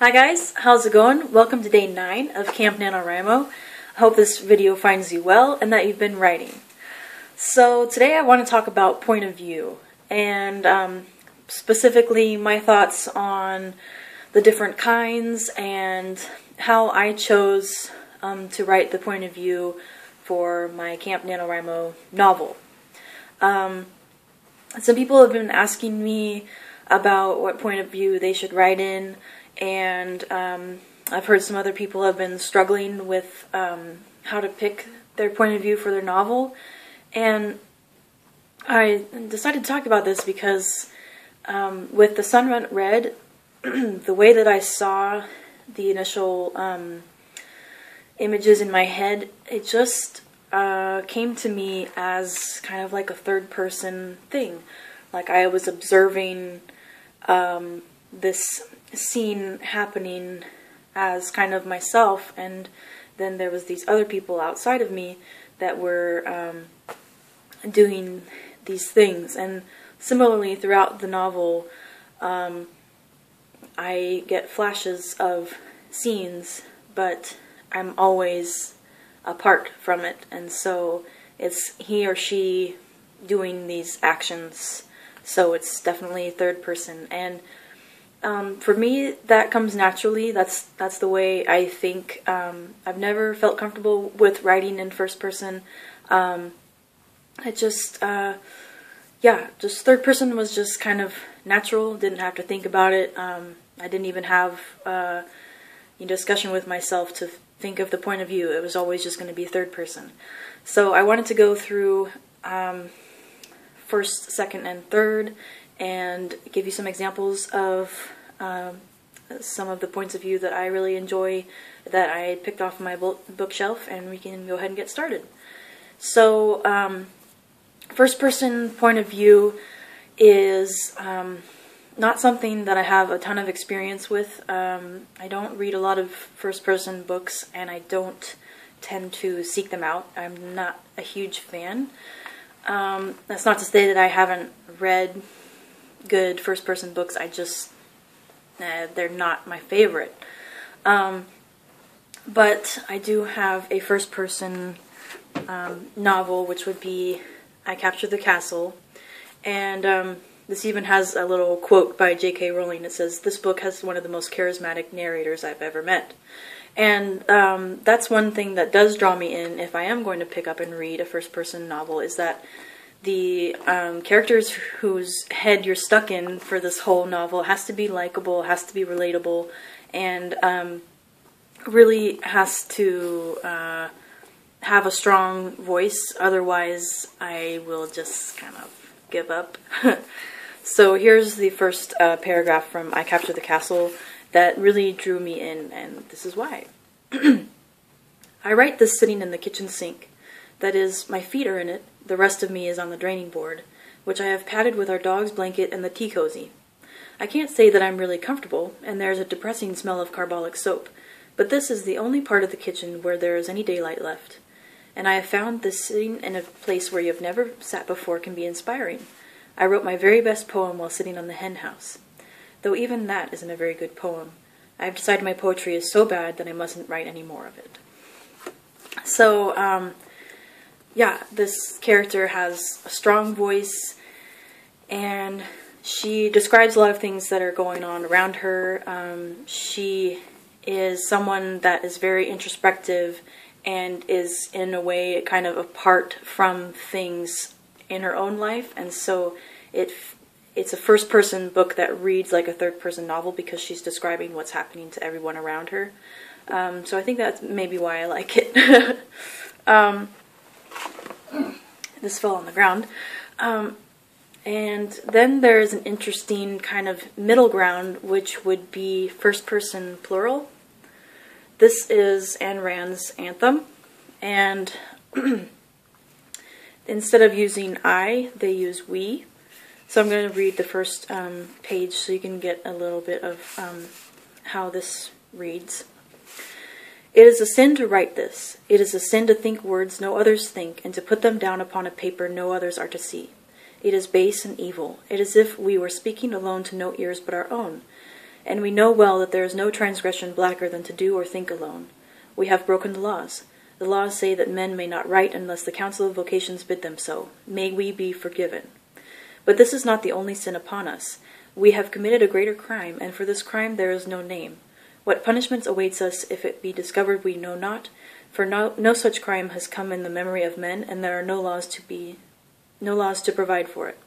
Hi guys, how's it going? Welcome to day 9 of Camp Nanowrimo. I hope this video finds you well and that you've been writing. So today I want to talk about point of view and specifically my thoughts on the different kinds and how I chose to write the point of view for my Camp Nanowrimo novel. Some people have been asking me about what point of view they should write in, and I've heard some other people have been struggling with how to pick their point of view for their novel, and I decided to talk about this because with The Sun Went Red, the way that I saw the initial images in my head, it just came to me as kind of like a third-person thing. Like I was observing this scene happening as kind of myself, and then there was these other people outside of me that were doing these things. And similarly throughout the novel, I get flashes of scenes, but I'm always apart from it, and so it's he or she doing these actions, so it's definitely third person. And for me, that comes naturally. That's the way I think. I've never felt comfortable with writing in first person. It just, just third person was just kind of natural. Didn't have to think about it. I didn't even have a discussion with myself to think of the point of view. It was always just going to be third person. So I wanted to go through first, second, and third, and give you some examples of some of the points of view that I really enjoy, that I picked off my bookshelf, and we can go ahead and get started. So first person point of view is not something that I have a ton of experience with. I don't read a lot of first person books, and I don't tend to seek them out. I'm not a huge fan. That's not to say that I haven't read good first person books. I just, they're not my favorite. But I do have a first person novel, which would be I Captured the Castle, and this even has a little quote by J.K. Rowling. It says, "This book has one of the most charismatic narrators I've ever met." And that's one thing that does draw me in if I am going to pick up and read a first-person novel, is that the characters whose head you're stuck in for this whole novel has to be likable, has to be relatable, and really has to have a strong voice. Otherwise, I will just kind of give up. So here's the first paragraph from I Captured the Castle that really drew me in, and this is why. I write this sitting in the kitchen sink. That is, my feet are in it, the rest of me is on the draining board, which I have padded with our dog's blanket and the tea cozy. I can't say that I'm really comfortable, and there's a depressing smell of carbolic soap, but this is the only part of the kitchen where there is any daylight left. And I have found this sitting in a place where you have never sat before can be inspiring. I wrote my very best poem while sitting on the hen house. Though even that isn't a very good poem. I have decided my poetry is so bad that I mustn't write any more of it. So, yeah, this character has a strong voice, and she describes a lot of things that are going on around her. She is someone that is very introspective and is, in a way, kind of apart from things in her own life, and so it's a first-person book that reads like a third-person novel because she's describing what's happening to everyone around her. So I think that's maybe why I like it. This fell on the ground. And then there's an interesting kind of middle ground, which would be first-person plural. This is Ayn Rand's anthem, and instead of using I, they use we. So I'm going to read the first page so you can get a little bit of how this reads. It is a sin to write this. It is a sin to think words no others think, and to put them down upon a paper no others are to see. It is base and evil. It is as if we were speaking alone to no ears but our own. And we know well that there is no transgression blacker than to do or think alone. We have broken the laws. The laws say that men may not write unless the Council of Vocations bid them so. May we be forgiven. But this is not the only sin upon us. We have committed a greater crime, and for this crime there is no name. What punishments awaits us if it be discovered we know not, for no such crime has come in the memory of men, and there are no laws to provide for it.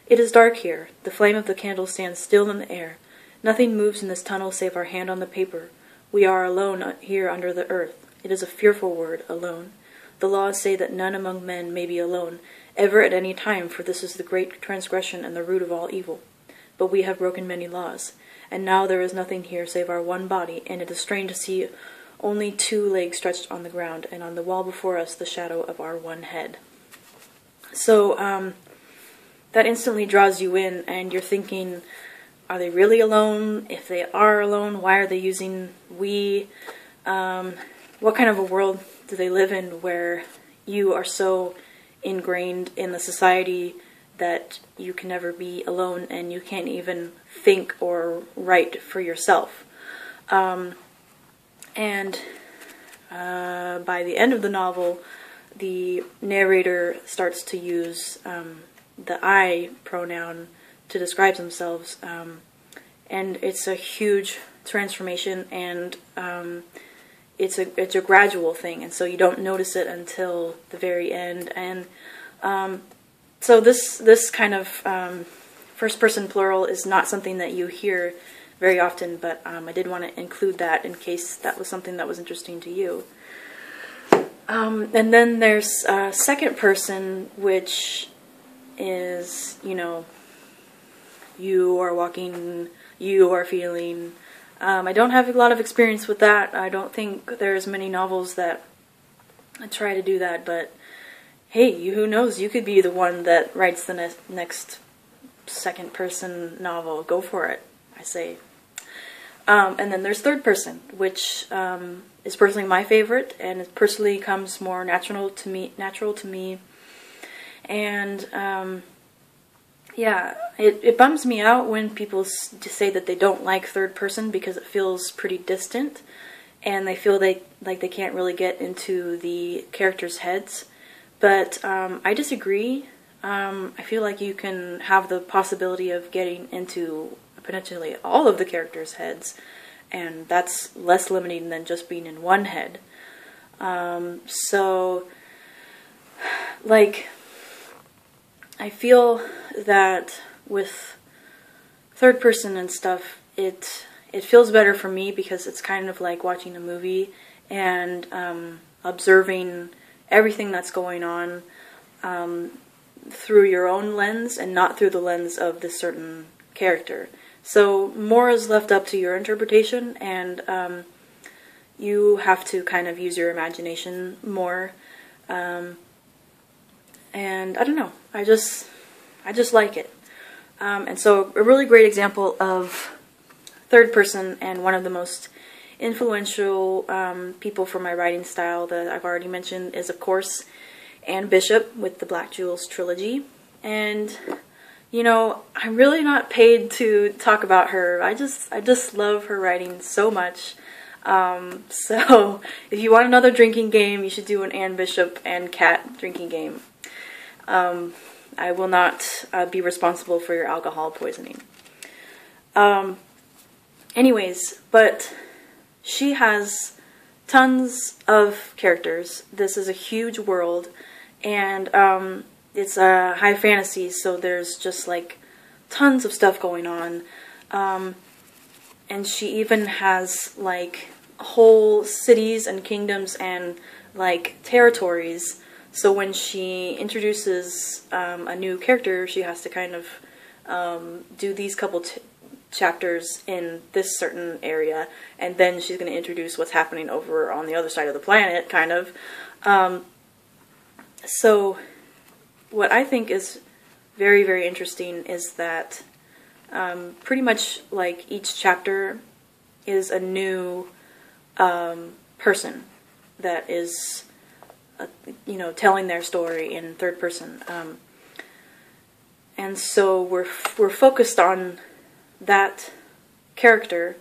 It is dark here. The flame of the candle stands still in the air. Nothing moves in this tunnel save our hand on the paper. We are alone here under the earth. It is a fearful word, alone. The laws say that none among men may be alone, ever at any time, for this is the great transgression and the root of all evil. But we have broken many laws, and now there is nothing here save our one body, and it is strange to see only 2 legs stretched on the ground, and on the wall before us the shadow of our one head. So, that instantly draws you in, and you're thinking, are they really alone? If they are alone, why are they using we? What kind of a world do they live in where you are so ingrained in the society that you can never be alone and you can't even think or write for yourself? And by the end of the novel, the narrator starts to use the I pronoun to describe themselves, and it's a huge transformation, and it's a gradual thing, and so you don't notice it until the very end. And so this kind of first person plural is not something that you hear very often, but I did want to include that in case that was something that was interesting to you. And then there's second person, which is, you are walking, you are feeling. I don't have a lot of experience with that. I don't think there's many novels that try to do that, but hey, who knows? You could be the one that writes the next second person novel. Go for it, I say. And then there's third person, which is personally my favorite, and it personally comes more natural to me. And yeah, it bums me out when people say that they don't like third person because it feels pretty distant, and they feel like they can't really get into the characters' heads. But I disagree. I feel like you can have the possibility of getting into potentially all of the characters' heads, and that's less limiting than just being in one head. So, like, I feel that with third person and stuff, it feels better for me because it's kind of like watching a movie and observing everything that's going on through your own lens and not through the lens of this certain character. So more is left up to your interpretation, and you have to kind of use your imagination more. And I don't know, I just like it. And so a really great example of third person, and one of the most influential people for my writing style that I've already mentioned is, of course, Anne Bishop with the Black Jewels trilogy. And I'm really not paid to talk about her. I just love her writing so much. So if you want another drinking game, you should do an Anne Bishop and Cat drinking game. I will not be responsible for your alcohol poisoning. Anyways, but she has tons of characters. This is a huge world, and it's a high fantasy, so there's just like tons of stuff going on. And she even has like whole cities and kingdoms and like territories. So when she introduces a new character, she has to kind of do these couple chapters in this certain area, and then she's going to introduce what's happening over on the other side of the planet, kind of. So what I think is very, very interesting is that pretty much like each chapter is a new person that is telling their story in third person, and so we're focused on that character,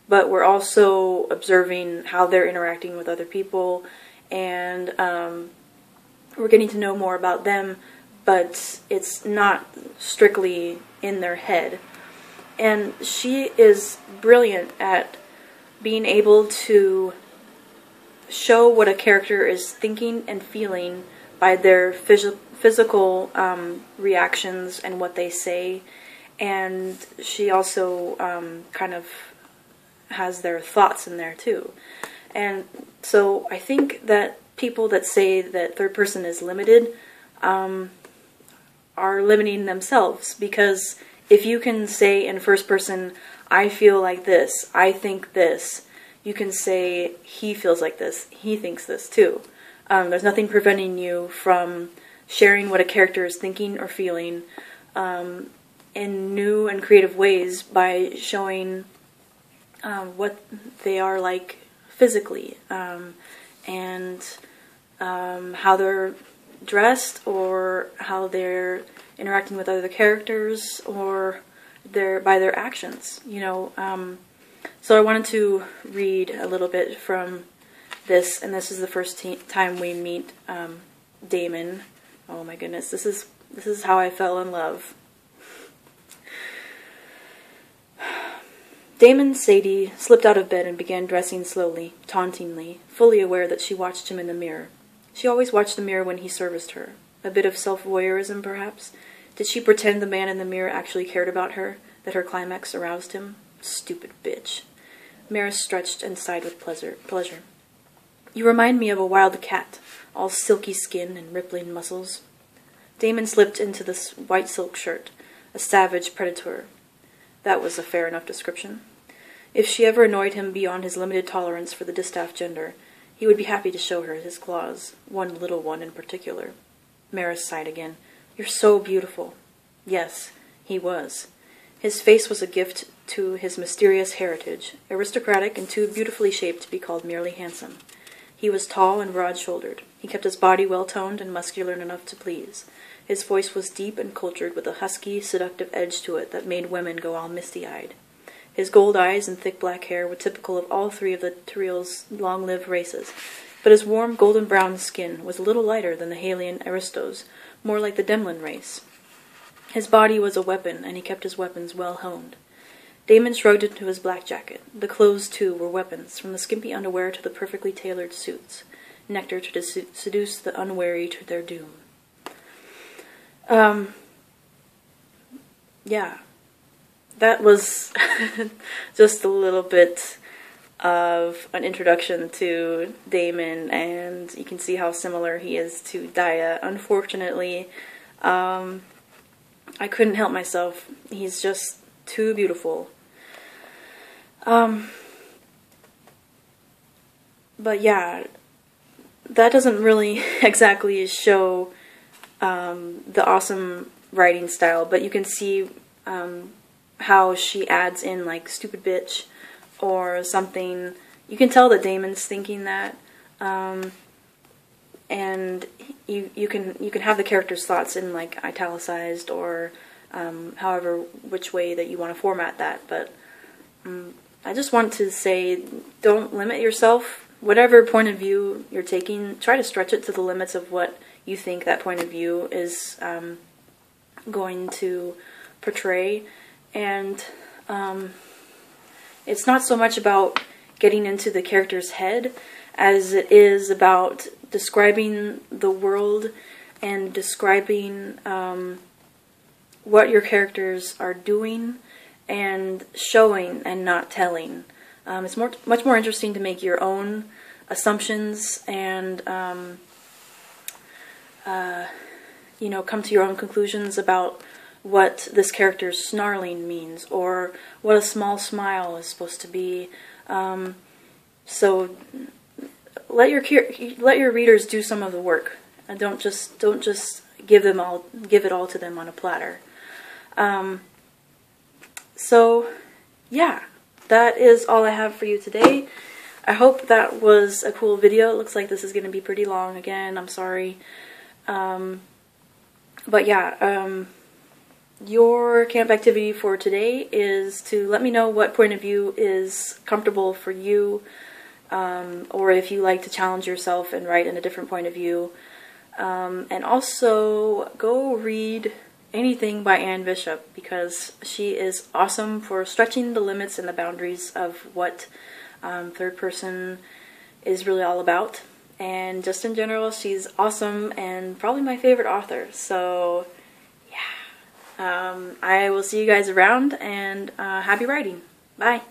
but we're also observing how they're interacting with other people, and we're getting to know more about them, but it's not strictly in their head. And she is brilliant at being able to show what a character is thinking and feeling by their physical reactions and what they say. And she also kind of has their thoughts in there too. And so I think that people that say that third person is limited are limiting themselves, because if you can say in first person, I feel like this, I think this, you can say he feels like this, he thinks this too. There's nothing preventing you from sharing what a character is thinking or feeling in new and creative ways by showing what they are like physically, and how they're dressed, or how they're interacting with other characters, or by their actions, you know. So I wanted to read a little bit from this, and this is the first time we meet Damon. Oh my goodness, this is how I fell in love. Damon Sadie slipped out of bed and began dressing slowly, tauntingly, fully aware that she watched him in the mirror. She always watched the mirror when he serviced her. A bit of self-voyeurism, perhaps? Did she pretend the man in the mirror actually cared about her, that her climax aroused him? Stupid bitch. Maris stretched and sighed with pleasure. You remind me of a wild cat, all silky skin and rippling muscles. Damon slipped into this white silk shirt, a savage predator. That was a fair enough description. If she ever annoyed him beyond his limited tolerance for the distaff gender, he would be happy to show her his claws, one little one in particular. Maris sighed again. You're so beautiful. Yes, he was. His face was a gift to his mysterious heritage, aristocratic and too beautifully shaped to be called merely handsome. He was tall and broad-shouldered. He kept his body well-toned and muscular enough to please. His voice was deep and cultured, with a husky, seductive edge to it that made women go all misty-eyed. His gold eyes and thick black hair were typical of all three of the Tyrell's long-lived races, but his warm golden-brown skin was a little lighter than the Halian aristos, more like the Demlin race. His body was a weapon, and he kept his weapons well honed. Damon shrugged into his black jacket. The clothes, too, were weapons, from the skimpy underwear to the perfectly tailored suits, nectar to seduce the unwary to their doom. Yeah. That was just a little bit of an introduction to Damon, and you can see how similar he is to Daya. Unfortunately, I couldn't help myself. He's just too beautiful. But yeah, that doesn't really exactly show the awesome writing style, but you can see how she adds in like stupid bitch or something. You can tell that Damon's thinking that, and you can have the character's thoughts in like italicized or however which way that you want to format that. But I just want to say, don't limit yourself. Whatever point of view you're taking, try to stretch it to the limits of what you think that point of view is going to portray. And it's not so much about getting into the character's head as it is about describing the world and describing what your characters are doing and showing and not telling. It's much more interesting to make your own assumptions and you know, come to your own conclusions about what this character's snarling means, or what a small smile is supposed to be. So let your readers do some of the work, and don't just give it all to them on a platter. So yeah, that is all I have for you today. I hope that was a cool video. It looks like this is going to be pretty long again. I'm sorry. But yeah, your camp activity for today is to let me know what point of view is comfortable for you, or if you like to challenge yourself and write in a different point of view. And also go read anything by Anne Bishop, because she is awesome for stretching the limits and the boundaries of what third person is really all about. And just in general, she's awesome and probably my favorite author. So yeah, I will see you guys around, and happy writing. Bye.